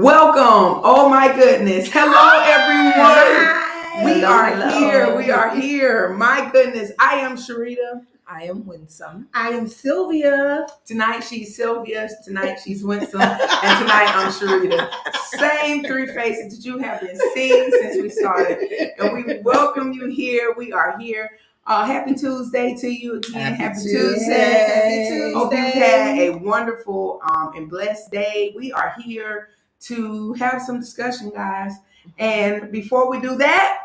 Welcome. Oh my goodness. Hello, everyone. We Hello, are hello. here. We are here. My goodness. I am Sharita. I am Winsome. I am Sylvia. Tonight she's Sylvia. Tonight she's Winsome. And tonight I'm Sharita. Same three faces that you have been seeing since we started. And we welcome you here. We are here. Happy Tuesday to you again. Happy Tuesday. Happy Tuesday. Hope you've had a wonderful and blessed day. We are here to have some discussion, guys. And before we do that,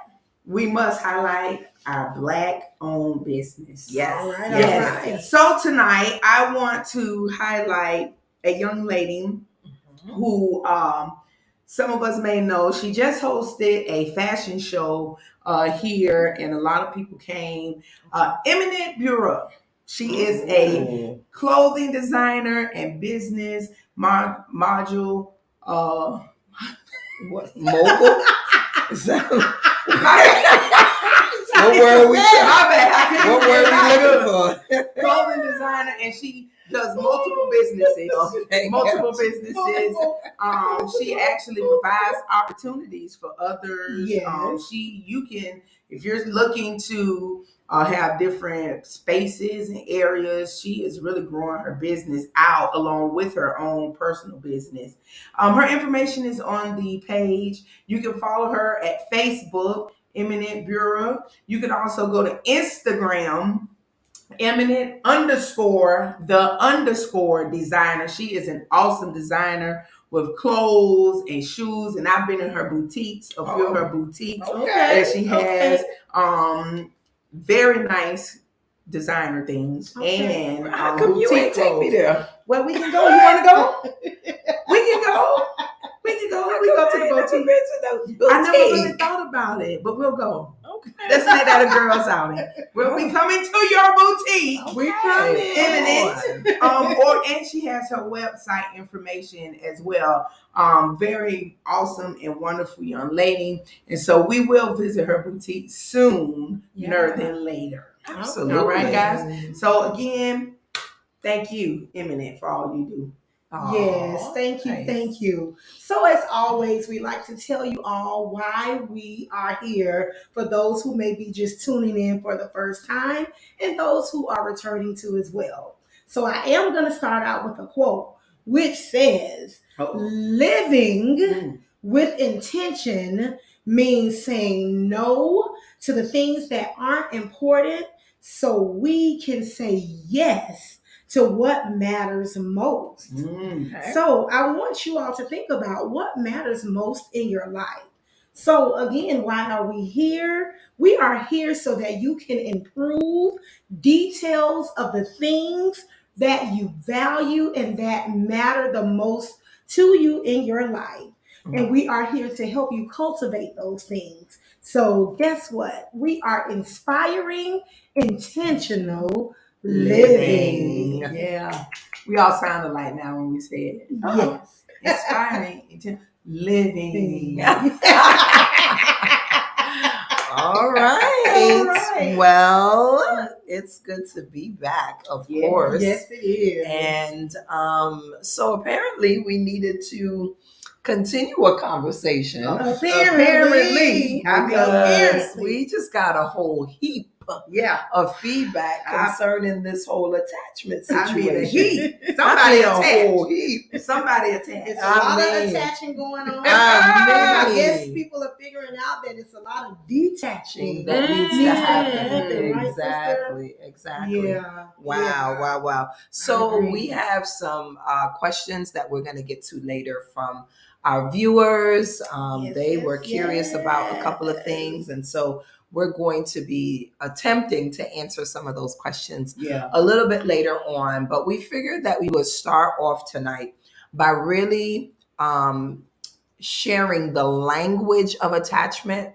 we must highlight our Black-owned business. Yes. All right, Yes. all right. So tonight, I want to highlight a young lady who some of us may know. She just hosted a fashion show here, and a lot of people came. Eminent Bureau. She is a clothing designer and business module. What mogul? Is that what word we? What word we looking for? Clothing designer, and she does multiple businesses. Okay. Multiple businesses. She actually provides opportunities for others. Yes. You can, if you're looking to have different spaces and areas, she is really growing her business out along with her own personal business. Her information is on the page. You can follow her at Facebook, Eminent Bureau. You can also go to Instagram, Eminent _the_ designer. She is an awesome designer with clothes and shoes, and I've been in her boutiques, a few of her boutiques that she has. Very nice designer things. Okay. And How come you boutique ain't take me clothes. there? Well, we can go. You want to go? We can go. We can go. We go to the boutique. I never really thought about it, but we'll go. Okay. Let's make that a girls' outing. We'll be coming to your boutique. We coming. Eminent. And she has her website information as well. Very awesome and wonderful young lady. And so we will visit her boutique sooner than later. Absolutely. All right, guys. So again, thank you, Eminent, for all you do. Yes, thank you, nice. thank you. So as always, we like to tell you all why we are here for those who may be just tuning in for the first time and those who are returning to as well. So I am going to start out with a quote, which says, living with intention means saying no to the things that aren't important so we can say yes to what matters most. Okay. So I want you all to think about what matters most in your life. So again, why are we here? We are here so that you can improve details of the things that you value and that matter the most to you in your life. And we are here to help you cultivate those things. So guess what? We are inspiring, intentional living. Yeah. We all sounded like now when we said it. Yes. Inspiring, living. All right. Well, it's good to be back, of course. Yes, it is. And so apparently we needed to continue a conversation. Apparently. Because we just got a whole heap of feedback I- concerning this whole attachment I situation. mean, a heap. I Somebody mean, a whole attached. heap. Somebody attached. It's a lot of mean- attaching going on. I I mean- guess people are figuring out that it's a lot of detaching That needs to needs to happen. happen, right, Exactly. Yeah. Wow. So agree. we have some questions that we're going to get to later from our viewers. They were curious about a couple of things. And so we're going to be attempting to answer some of those questions a little bit later on. But we figured that we would start off tonight by really sharing the language of attachment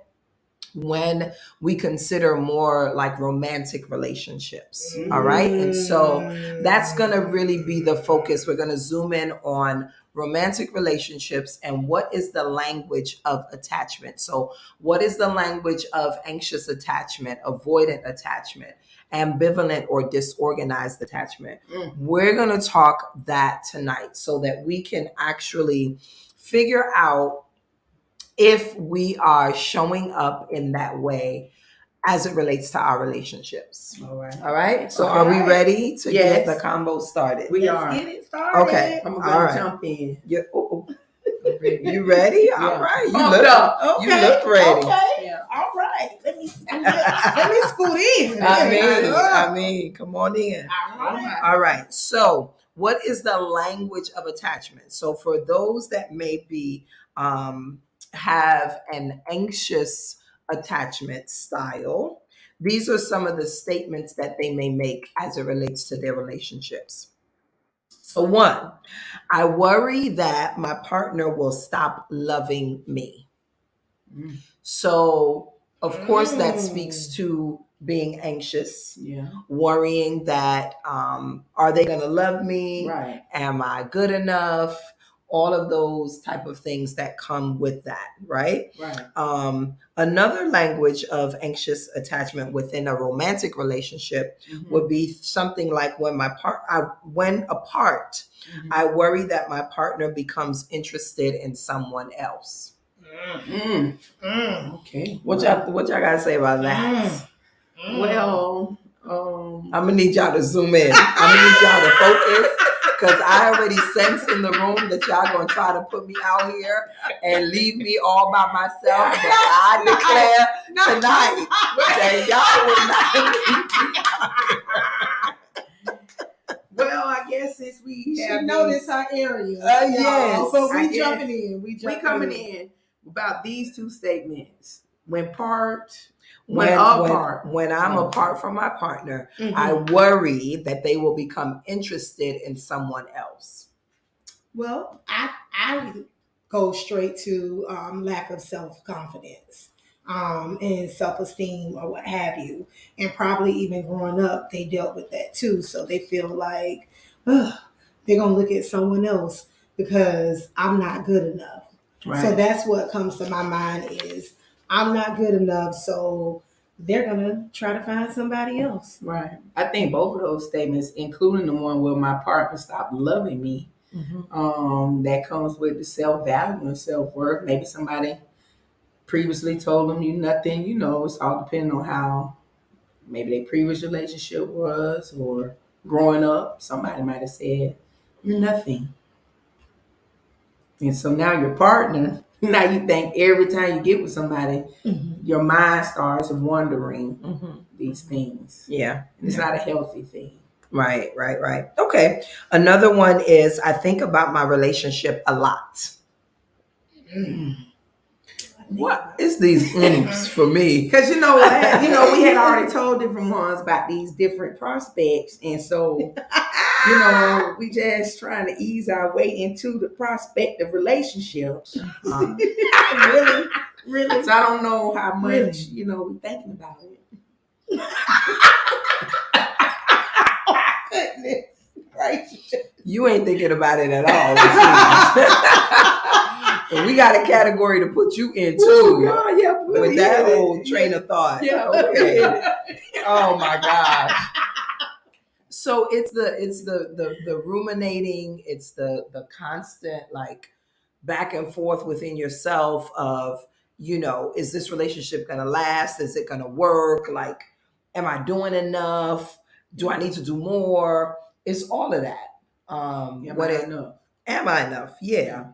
when we consider more like romantic relationships. All right. And so that's going to really be the focus. We're going to zoom in on romantic relationships and what is the language of attachment. So what is the language of anxious attachment, avoidant attachment, ambivalent or disorganized attachment? We're going to talk that tonight so that we can actually figure out if we are showing up in that way as it relates to our relationships. All right. All right. So Okay. are we ready to Yes. get the combo started? We Let's are. get it started. Okay. I'm All gonna right. jump in. You, you ready? Yeah. All right. You Pumped look up. Okay. You look ready. Okay. Yeah. All right. Let me scoot in. I mean, come on in. All right. All right. So, what is the language of attachment? So, for those that may be have an anxious attachment style, these are some of the statements that they may make as it relates to their relationships. So, one, I worry that my partner will stop loving me. Mm. So, of course, that speaks to being anxious, Yeah. worrying that are they going to love me? Right. Am I good enough? All of those type of things that come with that, right? Right. Another language of anxious attachment within a romantic relationship Mhm. would be something like when when apart, Mhm. I worry that my partner becomes interested in someone else. Okay. What y'all gotta say about that? Well, I'm gonna need y'all to zoom in. I'm gonna need y'all to focus because I already sense in the room that y'all gonna try to put me out here and leave me all by myself. But I declare tonight that y'all will not leave me. well, I guess since we She have noticed her area. Yes. But I we guess. jumping in. We coming in about these two statements. When apart. When I'm apart from my partner, Mhm. I worry that they will become interested in someone else. Well, I go straight to lack of self-confidence and self-esteem or what have you. And probably even growing up, they dealt with that too. So they feel like they're going to look at someone else because I'm not good enough. Right. So that's what comes to my mind is I'm not good enough. So they're going to try to find somebody else. Right. I think both of those statements, including the one where my partner stopped loving me, that comes with the self-value and self-worth. Maybe somebody previously told them you nothing, it's all depending on how maybe their previous relationship was, or growing up, somebody might have said, you're nothing. And so now your partner, now you think every time you get with somebody, your mind starts wondering these things. Yeah. And it's not a healthy thing. Right. Okay. Another one is I think about my relationship a lot. What is these imps for me? Because you know what? We had already told different ones about these different prospects. And so, we just trying to ease our way into the prospective relationships. Really. So I don't know how much, we're thinking about it. Goodness gracious. You ain't thinking about it at all. We got a category to put you into with that whole train of thought. Yeah. Okay. Oh my gosh. So it's the ruminating. It's the constant back and forth within yourself of is this relationship gonna last? Is it gonna work? Am I doing enough? Do I need to do more? It's all of that. Am I enough? Yeah.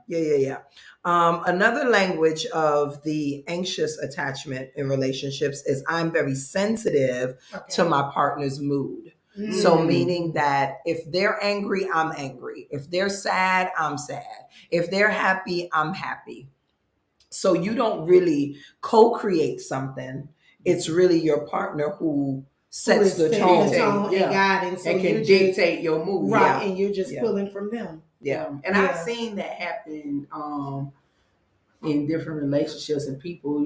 Another language of the anxious attachment in relationships is I'm very sensitive to my partner's mood. So meaning that if they're angry, I'm angry. If they're sad, I'm sad. If they're happy, I'm happy. So you don't really co-create something. It's really your partner who sets the tone and guiding. So and can dictate your mood. Right, and you're just pulling from them. Yeah. And I've seen that happen in different relationships and people,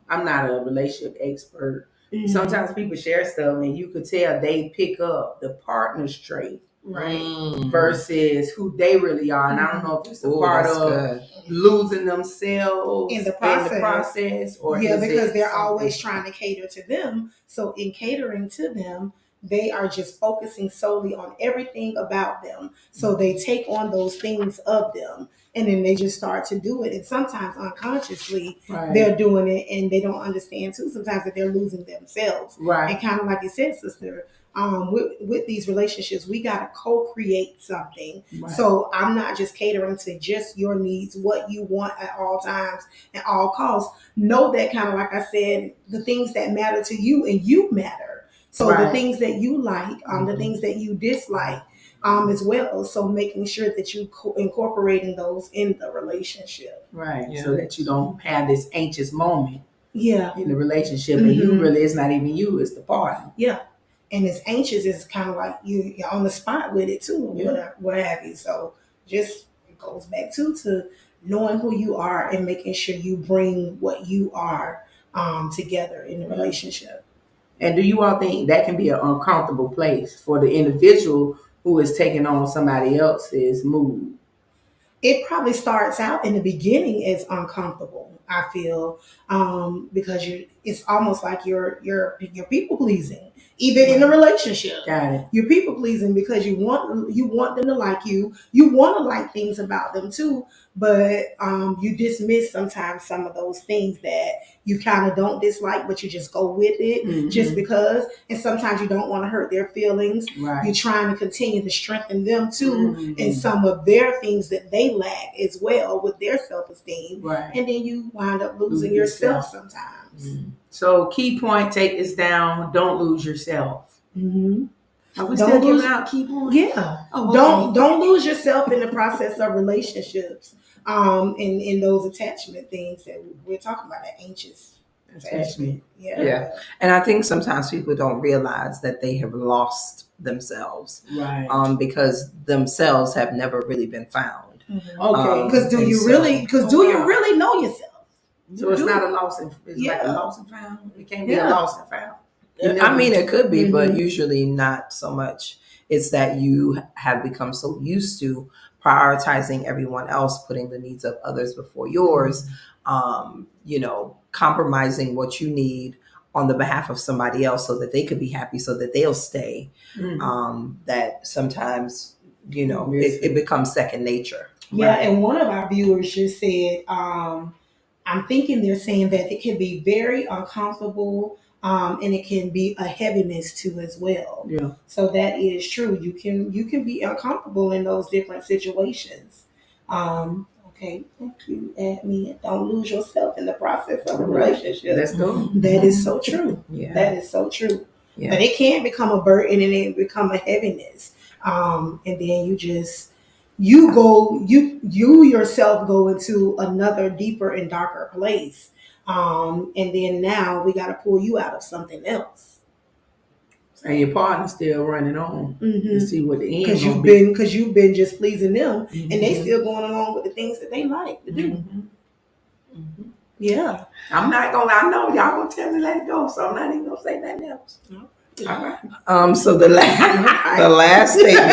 I'm not a relationship expert. Sometimes people share stuff and you could tell they pick up the partner's trait. Right. Versus who they really are. And I don't know if it's a part of losing themselves in the process. or because they're always trying to cater to them. So in catering to them, they are just focusing solely on everything about them. So they take on those things of them and then they just start to do it. And sometimes unconsciously Right. they're doing it and they don't understand too sometimes that they're losing themselves. Right. And kind of like you said, sister, with these relationships, we got to co-create something. Right. So I'm not just catering to just your needs, what you want at all times and all costs. Know that, kind of like I said, the things that matter to you and you matter. So the Right. things that you like, the things that you dislike, as well. So making sure that you incorporating those in the relationship. Right. Yeah. So that you don't have this anxious moment Yeah. in the relationship, and you Mhm. really, it's not even you, it's the partner. Yeah. And it's anxious is kind of like you're on the spot with it too, Yeah. what have you. So just it goes back to knowing who you are and making sure you bring what you are together in the relationship. And do you all think that can be an uncomfortable place for the individual who is taking on somebody else's mood? It probably starts out in the beginning as uncomfortable, I feel, because it's almost like you're people pleasing, even in a relationship. Got it. You're people pleasing because you want them to like you. You want to like things about them too, but you dismiss sometimes some of those things that you kind of don't dislike, but you just go with it just because. And sometimes you don't want to hurt their feelings. Right. You're trying to continue to strengthen them too Mhm. in some of their things that they lack as well with their self-esteem. Right. And then you wind up losing Losing yourself yourself. sometimes. So key point, take this down. Don't lose yourself. Mm-hmm. Are we Don't still lose- giving out key points? Yeah. Oh, okay. Don't lose yourself in the process of relationships. In those attachment things that we're talking about, that anxious attachment. Yeah. Yeah. And I think sometimes people don't realize that they have lost themselves Right. because themselves have never really been found. Okay. Because do and you so- really? Because do you really know yourself? So it's not a lost and it's like a Yeah. lost and found. It can't be Yeah. a lost and found. I mean, it could be, but Mhm. usually not so much. It's that you have become so used to prioritizing everyone else, putting the needs of others before yours, compromising what you need on the behalf of somebody else so that they could be happy, so that they'll stay. That sometimes, it becomes second nature. Yeah. Right. And one of our viewers just said, I'm thinking they're saying that it can be very uncomfortable. And it can be a heaviness too as well. Yeah. So that is true. You can be uncomfortable in those different situations. Okay, thank you, Admin. Don't lose yourself in the process of a relationship. Let's go. That is so true. Yeah. That is so true. Yeah. But it can become a burden and it become a heaviness. And then you yourself go into another deeper and darker place. And then now we got to pull you out of something else. And your partner's still running on to see what the end Because gonna be. you've been just pleasing them, Mhm. and they still going along with the things that they like to do. Mhm. Mhm. Yeah. I know y'all gonna tell me let it go, so I'm not even gonna say nothing else. All right. So the last statement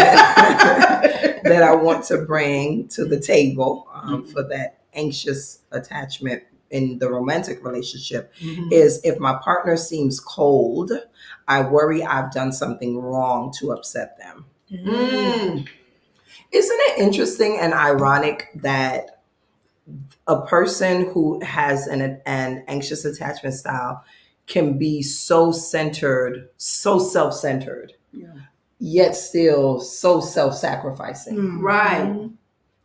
that I want to bring to the table for that anxious attachment in the romantic relationship is if my partner seems cold, I worry I've done something wrong to upset them. Mm. Isn't it interesting and ironic that a person who has an anxious attachment style can be so centered, so self-centered, Yeah. yet still so self-sacrificing? Right.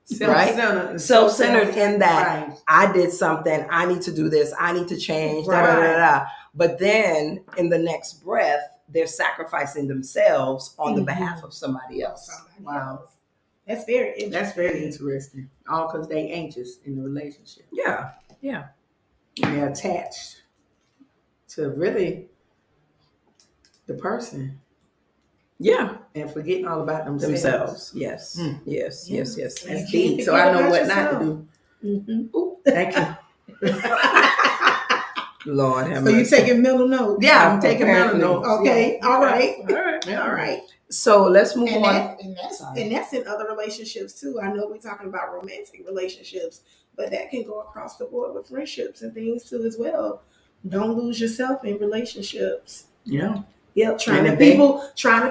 Self-centered. Self-centered in that Right. I did something, I need to do this, I need to change, da, da, Right. da, da. But then in the next breath, they're sacrificing themselves on the behalf of somebody else. Wow. That's very interesting. That's very interesting. All because they anxious in the relationship. Yeah. And they're attached to really the person Yeah. and forgetting all about themselves. Yes. Mm. Yes. Yeah. Yes. Yes. That's You can't deep. So I know forget what about not to yourself. do. Mhm. Thank you. Lord have So you mercy. taking mental notes? Yeah, I'm taking Apparently. mental notes. Okay. Yeah. All right. All right. All right. So let's move And on. that's in other relationships too. I know we're talking about romantic relationships, but that can go across the board with friendships and things too as well. Don't lose yourself in relationships. Yeah. Yep, trying to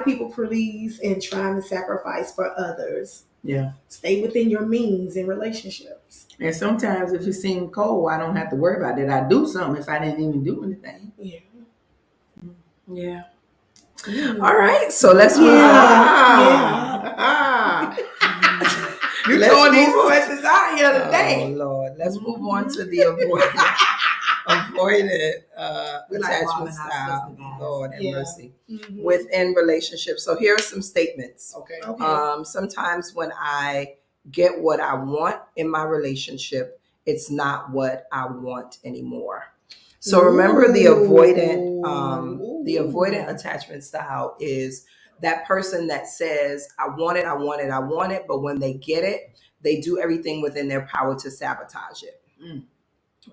people please and trying to sacrifice for others. Yeah. Stay within your means in relationships. And sometimes if it seems cold, I don't have to worry about it. I do something if I didn't even do anything. Yeah. Yeah. Mm. All right. So let's move on. Yeah. You're Let's throwing these move on. questions out here Oh today. Lord. Let's move on to the avoidant We like attachment Marvin, our style. sister, guys. Lord have Yeah. mercy. Mhm. Within relationships. So here are some statements. Okay. Okay. Sometimes when I get what I want in my relationship, it's not what I want anymore. So remember the avoidant attachment style is that person that says, I want it, but when they get it, they do everything within their power to sabotage it. Mm.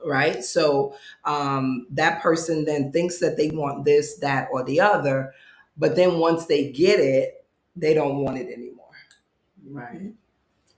Right? So that person then thinks that they want this, that, or the other, but then once they get it, they don't want it anymore. Right.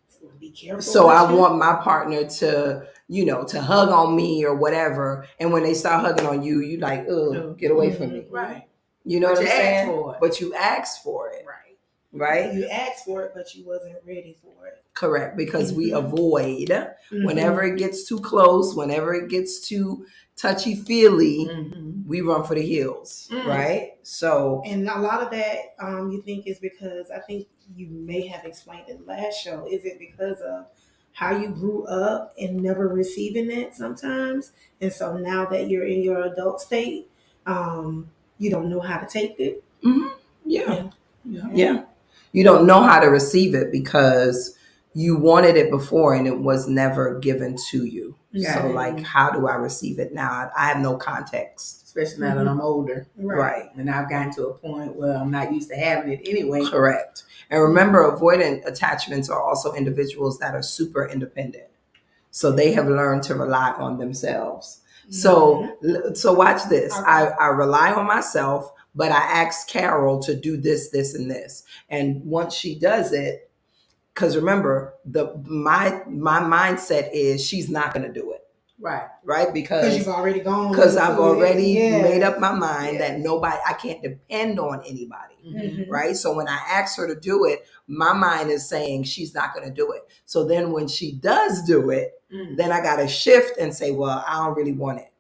So be careful. So I want my partner to, to hug on me or whatever. And when they start hugging on you, you like, ugh, get away from me. Right. You know But what I'm you asked saying? for it. But you asked for it. Right. Right? You asked for it, but you wasn't ready for it. Correct. Because we Mhm. avoid Mhm. whenever it gets too close, whenever it gets too touchy feely, Mm-hmm. we run for the hills. Mm. Right? So And a lot of that you think is because I think you may have explained in the last show. Is it because of how you grew up and never receiving it sometimes? And so now that you're in your adult state, you don't know how to take it? yeah. You don't know how to receive it because you wanted it before and it was never given to you. Yeah. So like, how do I receive it now? I have no context. Especially now that I'm older. Right. And I've gotten to a point where I'm not used to having it anyway. Correct. And remember, avoidant attachments are also individuals that are super independent. So they have learned to rely on themselves. So watch this. Okay. I rely on myself, but I ask Carol to do this, this, and this. And once she does it, because remember, my mindset is she's not going to do it. Right? Because you've already gone. Because I've already Yes. made up my mind Yes. that I can't depend on anybody. Mhm. Right? So when I ask her to do it, my mind is saying she's not going to do it. So then when she does do it, then I got to shift and say, well, I don't really want it.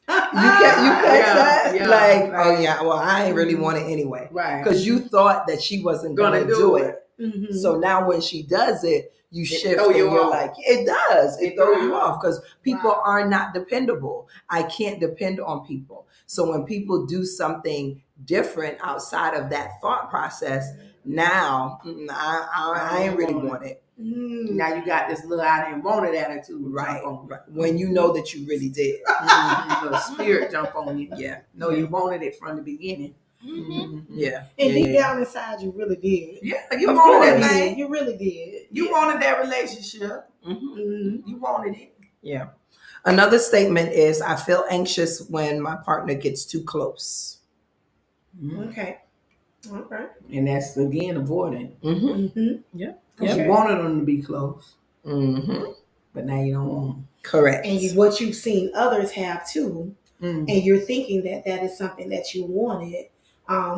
You catch that? Yeah, like, right. oh yeah, well, I ain't really want it anyway. Right. Because you thought that she wasn't going to do it. Mhm. So now when she does it, you shift throw and you you're off. like, it does. It throws you off because people Wow. are not dependable. I can't depend on people. So when people do something different outside of that thought process, now I ain't really want it. Mm. Now you got this little I didn't want it attitude. Right. Jump on. Right. When you know that you really did. The spirit jump on you. Yeah. No, you wanted it from the beginning. Mhm. Yeah. And deep yeah. down inside, you really did. Yeah, you Of wanted course. that thing. You really did. You Yeah. wanted that relationship. Mhm. Mhm. You wanted it. Yeah. Another statement is I feel anxious when my partner gets too close. Okay. Okay. And that's again avoiding. Mm-hmm. Mm-hmm. Because Okay. you wanted them to be close, Mm-hmm. but now you don't want them. Correct. And what you've seen others have too, Mm. and you're thinking that that is something that you wanted,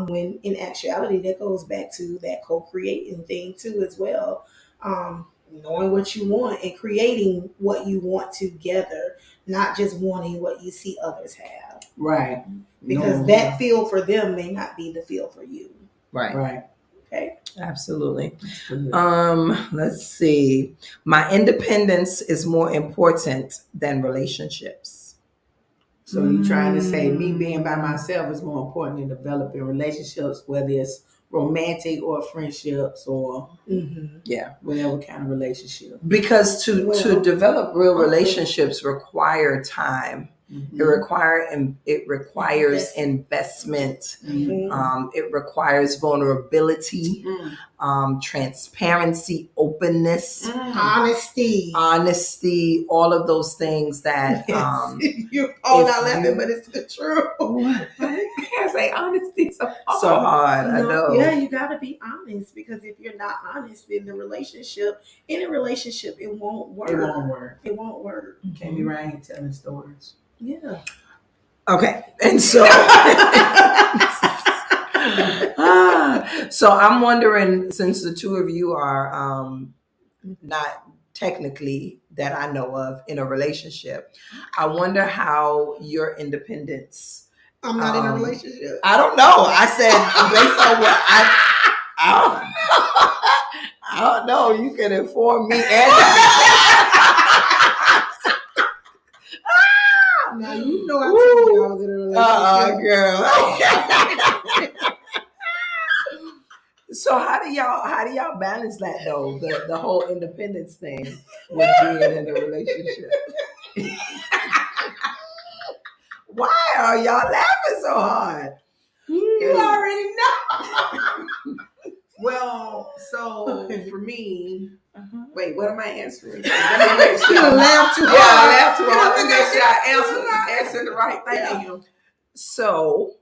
when in actuality that goes back to that co-creating thing too as well. Knowing what you want and creating what you want together, not just wanting what you see others have, Right. because No. that feel for them may not be the feel for you. Right. Right. Okay. Absolutely. That's good. Let's see. My independence is more important than relationships. So you're trying to say me being by myself is more important than developing relationships, whether it's romantic or friendships or Mm-hmm. Yeah. whatever kind of relationship. Because to Well, develop real okay. relationships require time. Mhm. It requires investment. Mm-hmm. It requires vulnerability, Mm. transparency, openness, honesty, all of those things that You're all if not laughing, you- but it's the truth. I can't say honesty so hard. so hard. I know. Yeah, you got to be honest, because if you're not honest in the relationship, it won't work. It won't work. It won't work. You can't be right here telling stories. Yeah. Okay. And so, so I'm wondering, since the two of you are not technically that I know of in a relationship, I wonder how your independence. I'm not in a relationship. I don't know. I said based on what I don't know. I don't know. You can inform me and Now you know I told you I was in a relationship. girl. So how do y'all balance that though? The whole independence thing with being in a relationship. Why are y'all laughing so hard? You already know. Well, so for me, wait, what am I answering? You laugh too hard. Yeah, I laughed too hard. Let me make sure I answer the right thing. Yeah. So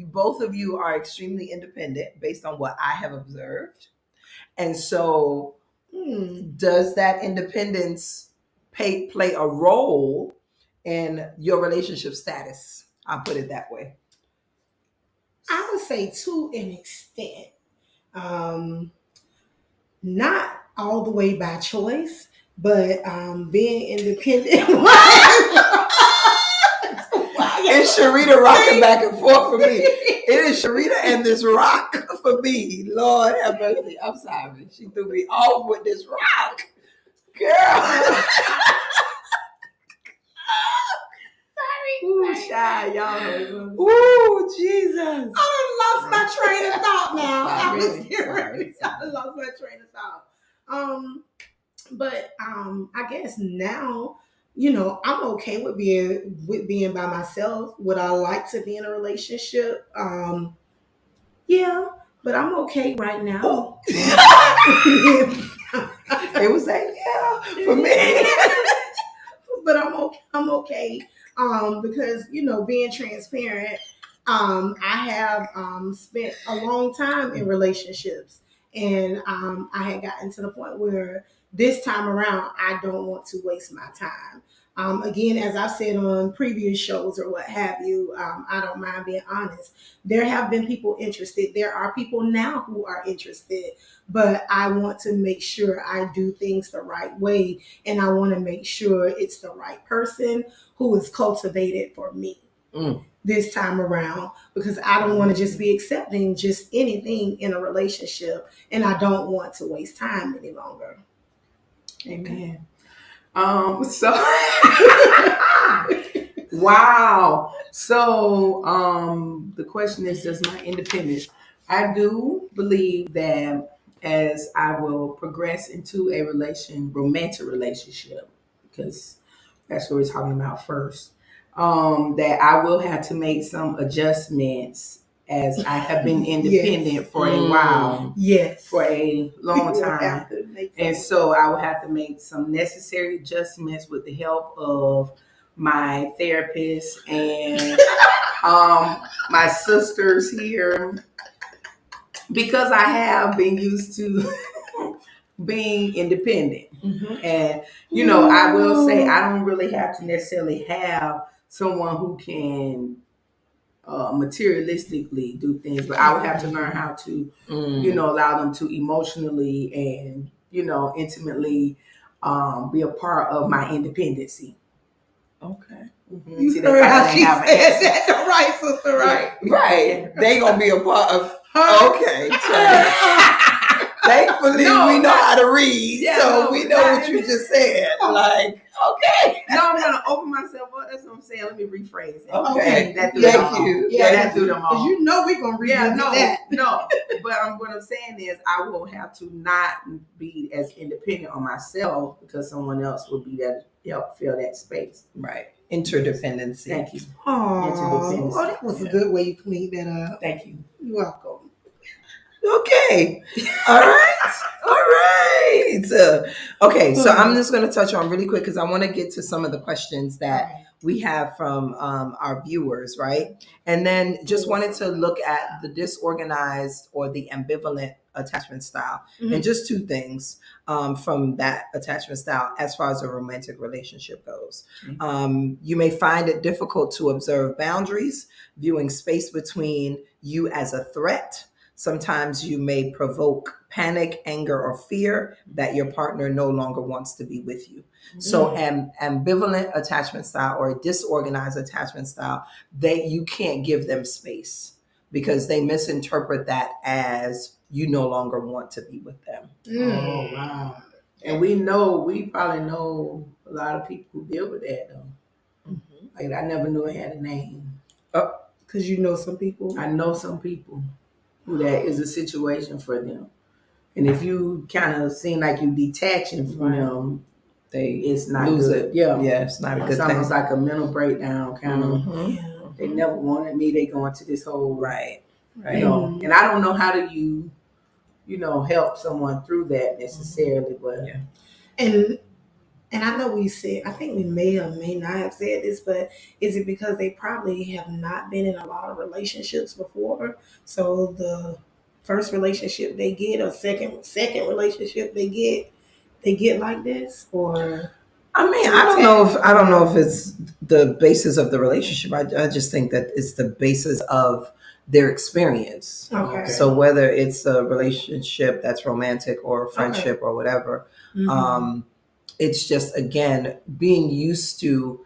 both of you are extremely independent based on what I have observed. And so does that independence play a role in your relationship status? I'll put it that way. I would say to an extent. Not all the way by choice, but being independent. And Sharita rocking back and forth for me. It is Sharita and this rock for me. Lord have mercy. I'm sorry. She threw me off with this rock. Girl. Ooh, shy, y'all. Ooh, Jesus. I lost my train of thought now. I was Sorry. serious. I lost my train of thought. But I guess now, I'm okay with being by myself. Would I like to be in a relationship? Yeah, but I'm okay right now. It was like, yeah, for me. But I'm okay. Because being transparent, I have spent a long time in relationships, and I had gotten to the point where this time around I don't want to waste my time. Again, as I've said on previous shows or what have you, I don't mind being honest. There have been people interested. There are people now who are interested, but I want to make sure I do things the right way, and I want to make sure it's the right person who is cultivated for me this time around, because I don't want to just be accepting just anything in a relationship, and I don't want to waste time any longer. Amen. So wow. So the question is, does my independence? I do believe that as I will progress into a romantic relationship, because that's what we're talking about first, that I will have to make some adjustments as I have been independent for a while. Yes. For a long time. And so I will have to make some necessary adjustments with the help of my therapist and my sisters here, because I have been used to being independent. And I will say I don't really have to necessarily have someone who can materialistically do things, but I would have to learn how to allow them to emotionally and intimately be a part of my independency. Okay. You see, heard how she said that, right, sister? Right. They gonna be a part of her. Okay. Thankfully, we know how to read, so we know what you just said. Like, okay. No, I'm gonna open myself up. That's what I'm saying. Let me rephrase it. Okay. That threw Thank you. Yeah, that threw them off. Because we're gonna read that. No. But what I'm saying is, I will have to not be as independent on myself because someone else will be there to help fill that space. Right. Interdependency. Thank you. Oh, that was a good way you cleaned that up. Thank you. You're welcome. Okay. All right. Okay. So I'm just going to touch on really quick because I want to get to some of the questions that we have from our viewers, right? And then just wanted to look at the disorganized or the ambivalent attachment style. Mhm. And just two things from that attachment style as far as a romantic relationship goes. You may find it difficult to observe boundaries, viewing space between you as a threat. Sometimes you may provoke panic, anger, or fear that your partner no longer wants to be with you. So, ambivalent attachment style or a disorganized attachment style, you can't give them space because they misinterpret that as you no longer want to be with them. Oh wow! And we probably know a lot of people who deal with that though. Like I never knew it had a name. Because you know some people. I know some people who that is a situation for them. And if you kind of seem like you detaching from them, it's not Lose good. it. Yeah, Yeah, it's not a it's good thing. almost like a mental breakdown kind of. Yeah. They never wanted me. They go into this whole Right. you know. And I don't know how do you help someone through that necessarily, but And I know we said, I think we may or may not have said this, but is it because they probably have not been in a lot of relationships before? So the first relationship they get or second relationship they get like this? Or I mean, I don't know if it's the basis of the relationship. I just think that it's the basis of their experience. okay. So whether it's a relationship that's romantic or a friendship or whatever, it's just again being used to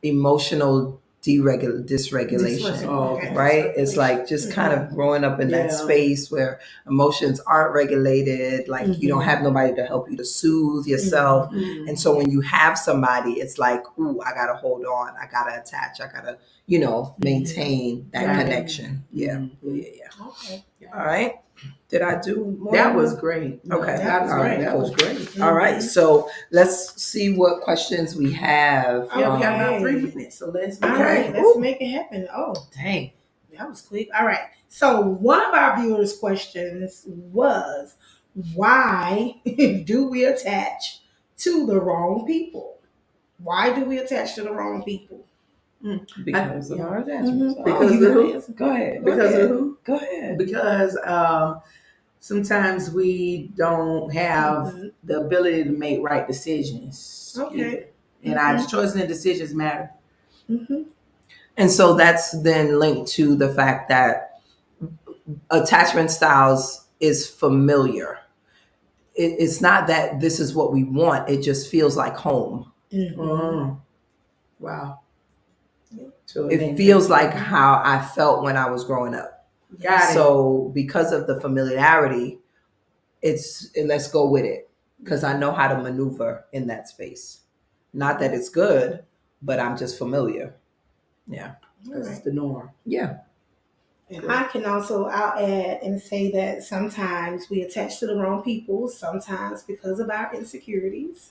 emotional dysregulation. Oh, okay. Right? It's like just kind of growing up in that space where emotions aren't regulated, like you don't have nobody to help you to soothe yourself. And so when you have somebody, it's like, ooh, I gotta hold on, I gotta attach, I gotta, maintain that connection. Yeah. Okay. All right. Did I do more? That was great. Okay. That was All right, great. That cool. was great. All right. So let's see what questions we have. Yeah, we got Okay. about 3 minutes, so let's All right, let's make it happen. Oh, Dang. that was quick. All right. So one of our viewers' questions was, why do we attach to the wrong people? Why do we attach to the wrong people? Because of our Mhm. attachments. Because you of who? answer. Go ahead. Because of who? Go ahead. Because sometimes we don't have the ability to make right decisions. Okay. either. And our choices and decisions matter. And so that's then linked to the fact that attachment styles is familiar. It's not that this is what we want. It just feels like home. Wow. So it feels like how I felt when I was growing up. Got it. So because of the familiarity, let's go with it because I know how to maneuver in that space. Not that it's good, but I'm just familiar. Yeah. Because it's the norm. Yeah. And I'll add and say that sometimes we attach to the wrong people, sometimes because of our insecurities.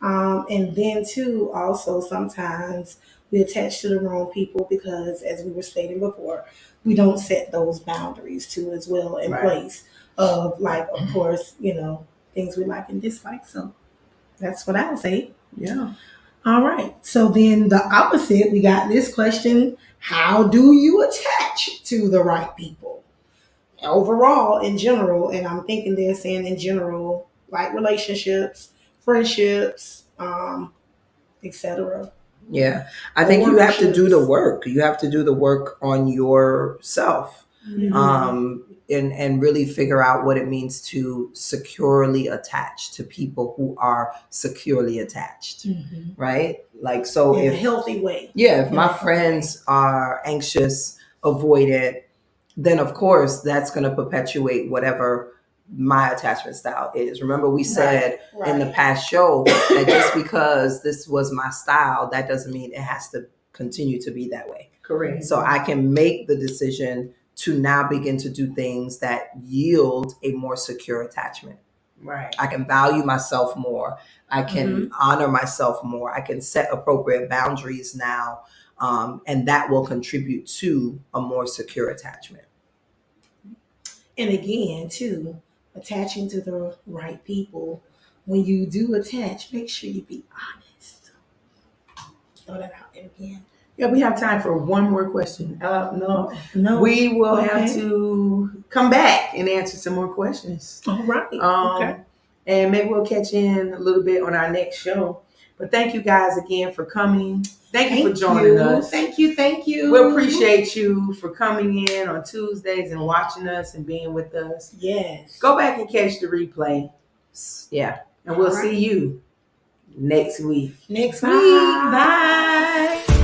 And then too, also sometimes we attach to the wrong people because, as we were stating before, we don't set those boundaries too as well in place of, like, of course, things we like and dislike. So that's what I would say. Yeah. All right. So then the opposite, we got this question: how do you attach to the right people? Overall, in general, and I'm thinking they're saying in general, like relationships, friendships, etc. Yeah. I think you have to do the work. You have to do the work on yourself. And really figure out what it means to securely attach to people who are securely attached, right? Like, so in a healthy way. Yeah, if my friends are anxious, avoidant, then of course that's going to perpetuate whatever my attachment style is. Remember, we said in the past show that just because this was my style, that doesn't mean it has to continue to be that way. Correct. So I can make the decision to now begin to do things that yield a more secure attachment. Right. I can value myself more. I can honor myself more. I can set appropriate boundaries now. And that will contribute to a more secure attachment. And again, too, attaching to the right people. When you do attach, make sure you be honest. Throw that out there again. Yeah, we have time for one more question. No. No. We will have to come back and answer some more questions. All right. Okay. And maybe we'll catch in a little bit on our next show. But thank you guys again for coming. Thank you for joining us. Thank you. We appreciate you for coming in on Tuesdays and watching us and being with us. Yes. Go back and catch the replay. Yeah. And we'll see you next week. Next Bye. week. Bye.